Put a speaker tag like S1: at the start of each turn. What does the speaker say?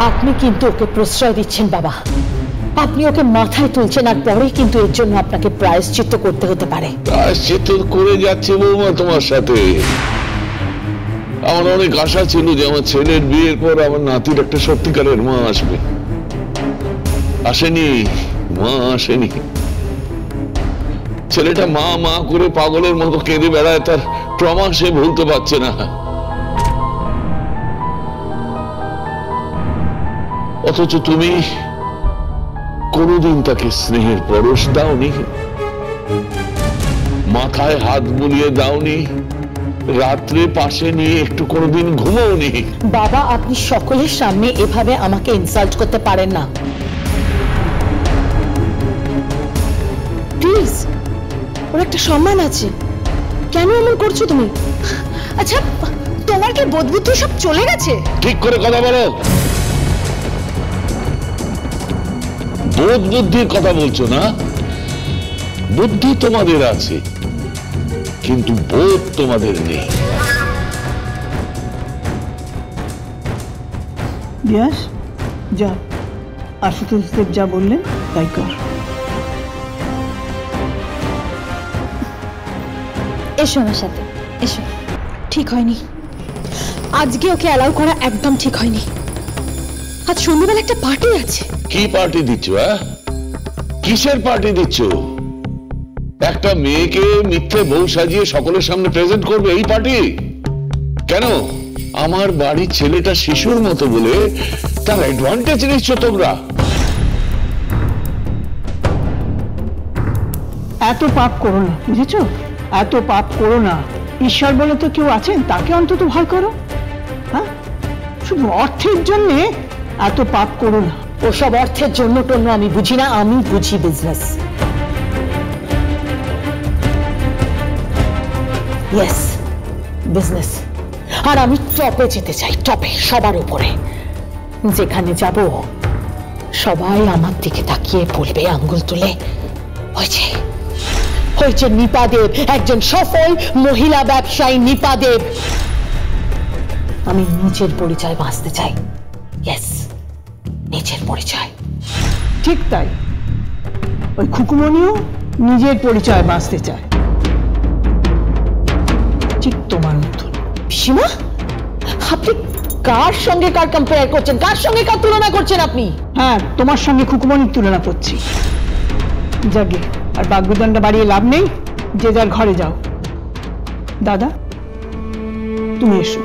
S1: আপনি কিন্তু ওকে প্রশ্রয় দিচ্ছেন বাবা, আপনি ওকে মাথায় তুলছেন, আর পরে কিন্তু এর জন্য আপনাকে প্রায়শ্চিত্ত করতে হতে পারে।
S2: প্রায়শ্চিত্ত করে যাচ্ছে বৌমা তোমার সাথে। আমার অনেক আশা ছিল যে আমার ছেলের বিয়ের পর আমার নাতির একটা সত্যিকারের মা আসবে। আসেনি, মা আসেনি। ছেলেটা মা মা করে পাগলের মতো কেঁদে বেড়ায়, তার ট্রমা সে ভুলতে পারছে না। অথচ তুমি কোনদিন তাকে স্নেহের পরশ দাওনি, মাথায় হাত বুলিয়ে দাওনি, রাত্রে পাশে নিয়ে একটু কোনদিন ঘুমাওনি।
S1: বাবা, আপনি সকলের সামনে এভাবে আমাকে ইনসাল্ট করতে পারেন না প্লিজ। ওর একটা সম্মান আছে, কেন এমন করছো তুমি? আচ্ছা, তোমার কি বোধ বুদ্ধি সব চলে গেছে?
S2: ঠিক করে কথা বলো। বোধ বুদ্ধির কথা বলছো না? বুদ্ধি তোমাদের আছে, কিন্তু বোধ তোমাদের নেই।
S3: ব্যাস, যা আশুতোষ দেব যা বললেন তাই কর।
S1: এসো আমার সাথে, এসো। ঠিক হয়নি আজকে ওকে অ্যালাউ করা, একদম ঠিক হয়নি। আজ সন্ধ্যাবেলা একটা পার্টি আছে।
S2: কি পার্টি দিচ্ছ? কিসের পার্টি দিচ্ছ? একটা মেয়েকে মিথ্যে বউ সাজিয়ে সকলের সামনে প্রেজেন্ট করবে, এই পার্টি? কেন? আমার বাড়ির ছেলেটা শিশুর মতো বলে তার অ্যাডভান্টেজ নিচ্ছ তোমরা।
S3: এত পাপ করো না, বুঝেছো? এত পাপ করো না। ঈশ্বর বলে তো কেউ আছেন, তাকে অন্তত ভয় করো। হ্যাঁ, শুধু অর্থের জন্য এত পাপ করো না।
S1: ওসব অর্থের জন্য টন্য আমি বুঝি না, আমি বুঝি বিজনেস। Yes, business. আর আমি টপে যেতে চাই, টপে, সবার উপরে। যেখানে যাব সবাই আমার দিকে তাকিয়ে বলবে আঙ্গুল তুলে, হয়েছে হয়েছে নিপা দেব একজন সফল মহিলা ব্যবসায়ী। নিপা দেব। আমি নিজের পরিচয় বাঁচতে চাই। ইয়েস, নিজের পরিচয়।
S3: ঠিক তাই, ওই খুকুমনিও নিজের পরিচয় বাঁচতে চায়, ঠিক তোমার মতন।
S1: পিসিমা, আপনি কার সঙ্গে কার কম্পেয়ার করছেন, কার সঙ্গে কার তুলনা করছেন আপনি?
S3: হ্যাঁ, তোমার সঙ্গে খুকুমনির তুলনা করছি। যাগে, আর বাগবিতণ্ডা বাড়িয়ে লাভ নেই, যে যার ঘরে যাও। দাদা, তুমি এসো।